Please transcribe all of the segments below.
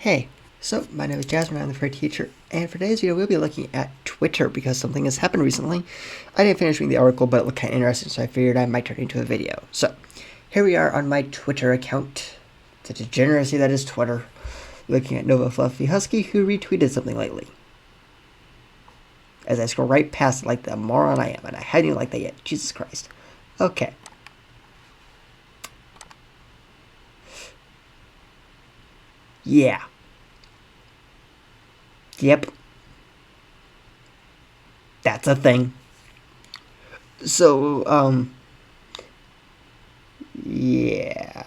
Hey, so my name is Jasmine, I'm the furry teacher, and for today's video we'll be looking at Twitter because something has happened recently. I didn't finish reading the article, but it looked kind of interesting, so I figured I might turn it into a video. So, here we are on my Twitter account, the degeneracy that is Twitter, looking at Nova Fluffy Husky, who retweeted something lately. As I scroll right past it like the moron I am, and I hadn't even liked that yet. Jesus Christ. Okay. Yeah. Yep. That's a thing. So, yeah.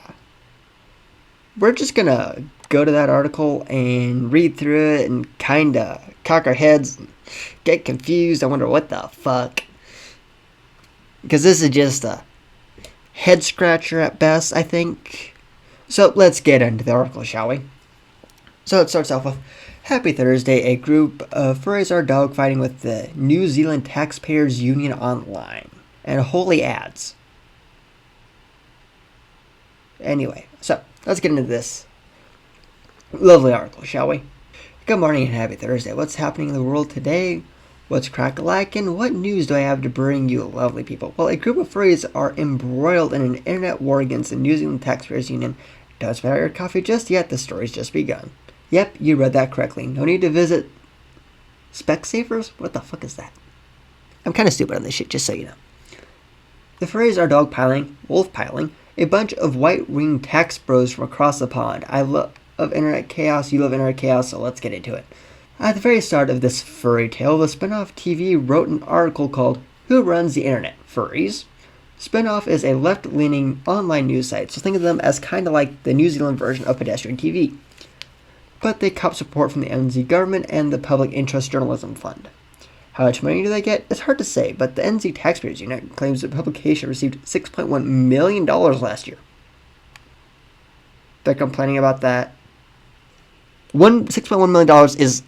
We're just gonna go to that article and read through it and kinda cock our heads and get confused. I wonder what the fuck. Because this is just a head scratcher at best, I think. So let's get into the article, shall we? So it starts off with, Happy Thursday, a group of furries are dogfighting with the New Zealand Taxpayers Union online. And holy ads. Anyway, so let's get into this lovely article, shall we? Good morning and happy Thursday. What's happening in the world today? What's crack-a-lackin'? What news do I have to bring you lovely people? Well, a group of furries are embroiled in an internet war against the New Zealand Taxpayers Union. Don't spit out your coffee just yet, the story's just begun. Yep, you read that correctly. No need to visit Specsavers? What the fuck is that? I'm kind of stupid on this shit, just so you know. The furries are dogpiling, wolf-piling, a bunch of white-winged tax bros from across the pond. I love internet chaos, you love internet chaos, so let's get into it. At the very start of this furry tale, the Spinoff TV wrote an article called Who Runs the Internet? Furries? Spinoff is a left-leaning online news site, so think of them as kind of like the New Zealand version of pedestrian TV. But they cop support from the NZ government and the Public Interest Journalism Fund. How much money do they get? It's hard to say, but the NZ Taxpayers Union claims the publication received $6.1 million last year. They're complaining about that. $6.1 million is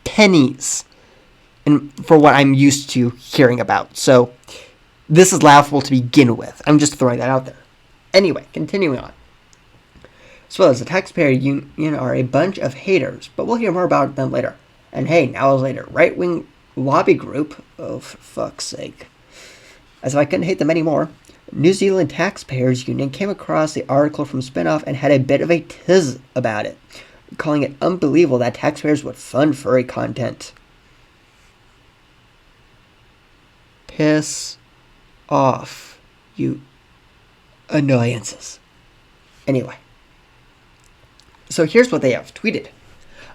pennies and for what I'm used to hearing about. So this is laughable to begin with. I'm just throwing that out there. Anyway, continuing on. As well as the Taxpayer Union are a bunch of haters, but we'll hear more about them later. And hey, now is later. Right-wing lobby group, oh for fuck's sake. As if I couldn't hate them anymore. New Zealand Taxpayers Union came across the article from Spinoff and had a bit of a tiz about it, calling it unbelievable that taxpayers would fund furry content. Piss off, you annoyances. Anyway. So here's what they have tweeted.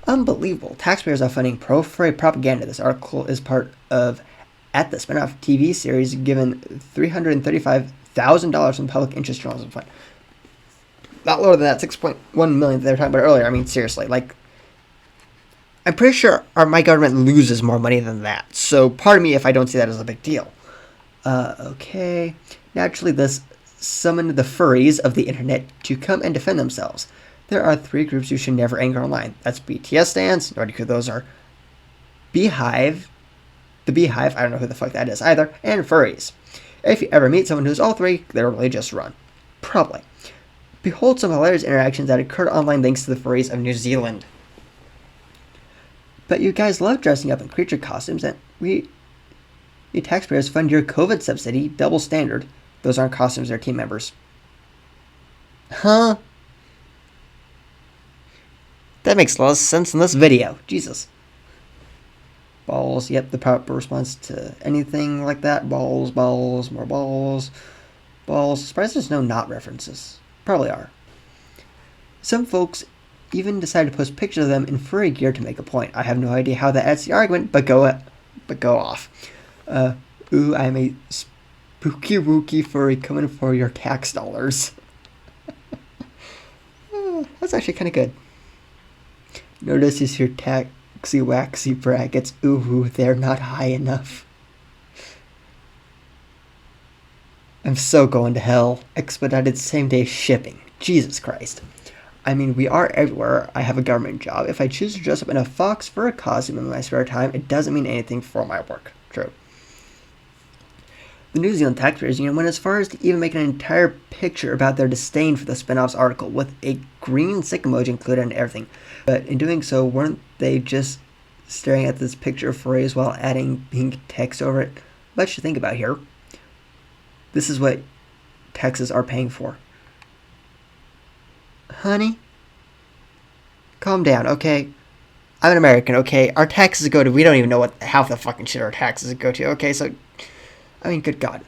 Unbelievable. Taxpayers are funding pro-furry propaganda. This article is part of At the Spinoff TV series given $335,000 from the Public Interest Journalism Fund. Not lower than that $6.1 million that they were talking about earlier. I mean, seriously, like, I'm pretty sure my government loses more money than that. So pardon me if I don't see that as a big deal. Okay. Naturally, this summoned the furries of the internet to come and defend themselves. There are three groups you should never anger online. That's BTS stands. No idea who those are. Beehive. The Beehive. I don't know who the fuck that is either. And furries. If you ever meet someone who's all three, literally just run. Probably. Behold some hilarious interactions that occurred online thanks to the furries of New Zealand. But you guys love dressing up in creature costumes, and we taxpayers fund your COVID subsidy, double standard. Those aren't costumes, they're team members. Huh? That makes a lot of sense in this video. Jesus. Balls. Yep, the proper response to anything like that. Balls, balls, more balls. Balls. Surprised there's no not references. Probably are. Some folks even decided to post pictures of them in furry gear to make a point. I have no idea how that adds to the argument, but go off. Ooh, I'm a spooky wookie furry coming for your tax dollars. That's actually kind of good. Notice your taxi waxy brackets. Ooh, they're not high enough. I'm so going to hell. Expedited same-day shipping. Jesus Christ. I mean, we are everywhere. I have a government job. If I choose to dress up in a fox fur costume in my spare time, it doesn't mean anything for my work. True. The New Zealand Taxpayers Union went as far as to even make an entire picture about their disdain for the spin-off's article, with a green sick emoji included and everything. But in doing so, weren't they just staring at this picture of furries while adding pink text over it? Much to think about here. This is what taxes are paying for. Honey? Calm down, okay? I'm an American, okay? Our taxes go to... We don't even know what half the fucking shit our taxes go to, okay? So, I mean, good God.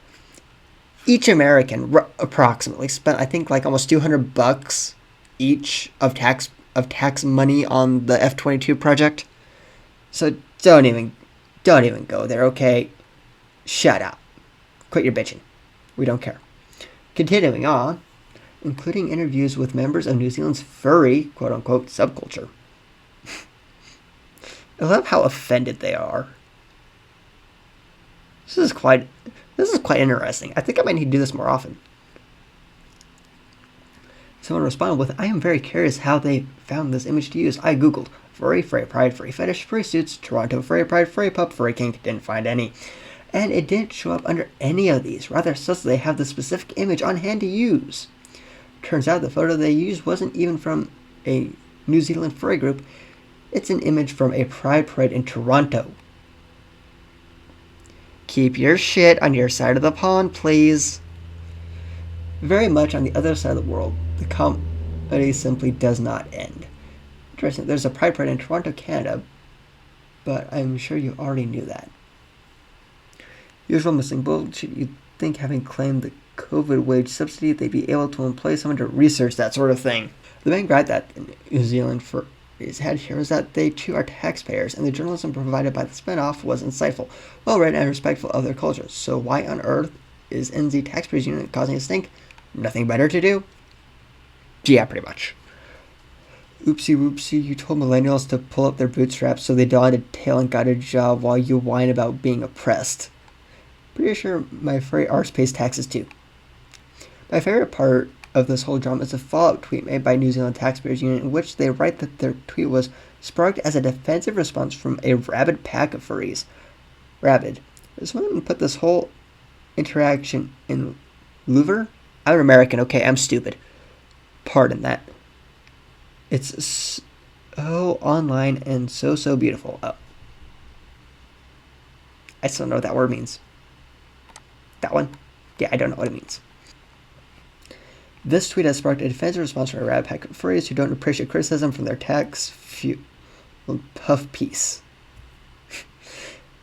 Each American approximately spent, I think, like almost $200 each of tax money on the F-22 project. So don't even go there, okay? Shut up. Quit your bitching. We don't care. Continuing on, including interviews with members of New Zealand's furry, quote-unquote, subculture. I love how offended they are. This is quite interesting. I think I might need to do this more often. Someone responded with, I am very curious how they found this image to use. I googled furry, furry pride, furry fetish, furry suits, Toronto, furry pride, furry pup, furry kink, didn't find any. And it didn't show up under any of these. Rather, sus they have the specific image on hand to use. Turns out the photo they used wasn't even from a New Zealand furry group. It's an image from a pride parade in Toronto. Keep your shit on your side of the pond, please. Very much on the other side of the world, the comedy simply does not end. Interesting, there's a pride parade in Toronto, Canada, but I'm sure you already knew that. Usual missing bullshit. You'd think having claimed the COVID wage subsidy, they'd be able to employ someone to research that sort of thing. The main gripe that New Zealand had here is that they too are taxpayers, and the journalism provided by the spinoff was insightful, well read, and respectful of their culture. So why on earth is NZ Taxpayers Union causing a stink? Nothing better to do? Yeah, pretty much. Oopsie whoopsie, you told millennials to pull up their bootstraps so they donned a tail and got a job while you whine about being oppressed. Pretty sure my furry arse pays taxes too. My favorite part of this whole drama is a follow-up tweet made by New Zealand Taxpayers Union in which they write that their tweet was sparked as a defensive response from a rabid pack of furries. Rabid. Someone put this whole interaction in Louvre? I'm an American, okay, I'm stupid. Pardon that. It's so online and so beautiful. Oh. I still don't know what that word means. That one? Yeah, I don't know what it means. This tweet has sparked a defensive response from a rabid pack of furries who don't appreciate criticism from their tax-fueled puff piece.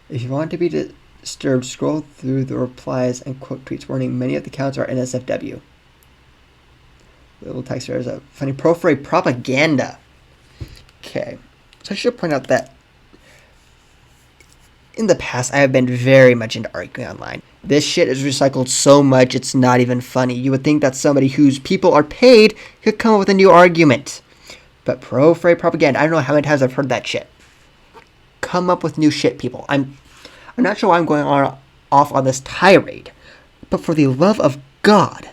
If you want to be disturbed, scroll through the replies and quote tweets warning many of the accounts are NSFW. Little taxpayers are funny pro-furry propaganda. Okay, so I should point out that in the past, I have been very much into arguing online. This shit is recycled so much, it's not even funny. You would think that somebody whose people are paid could come up with a new argument. But pro-furry propaganda, I don't know how many times I've heard that shit. Come up with new shit, people. I'm not sure why I'm going off on this tirade. But for the love of God,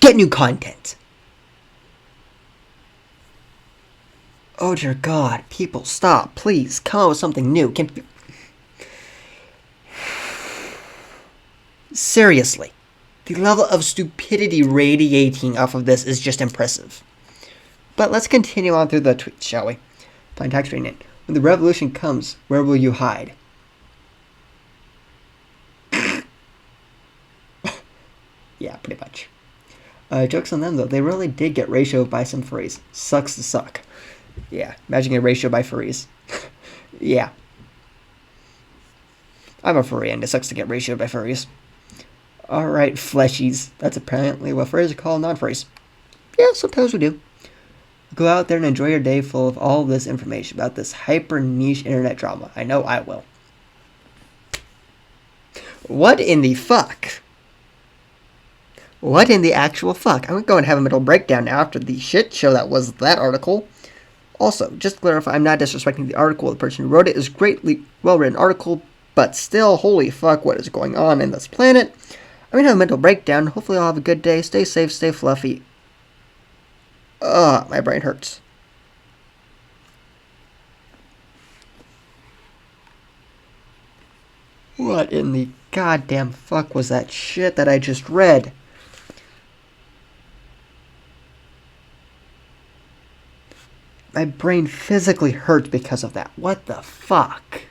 get new content. Oh dear God, people, stop, please, come up with something new. Seriously, the level of stupidity radiating off of this is just impressive. But let's continue on through the tweets, shall we? Fine tax union. When the revolution comes, where will you hide? Yeah, pretty much. Jokes on them though, they really did get ratioed by some furries. Sucks to suck. Yeah, imagine a ratio by furries. Yeah. I'm a furry and it sucks to get ratioed by furries. Alright, fleshies. That's apparently what furries are called non-furries. Yeah, sometimes we do. Go out there and enjoy your day full of all this information about this hyper niche internet drama. I know I will. What in the fuck? What in the actual fuck? I'm going to have a mental breakdown now after the shit show that was that article. Also, just to clarify, I'm not disrespecting the article. The person who wrote it is a greatly well-written article, but still, holy fuck, what is going on in this planet? I'm going to have a mental breakdown. Hopefully I'll have a good day. Stay safe, stay fluffy. Ugh, my brain hurts. What in the goddamn fuck was that shit that I just read? My brain physically hurts because of that. What the fuck?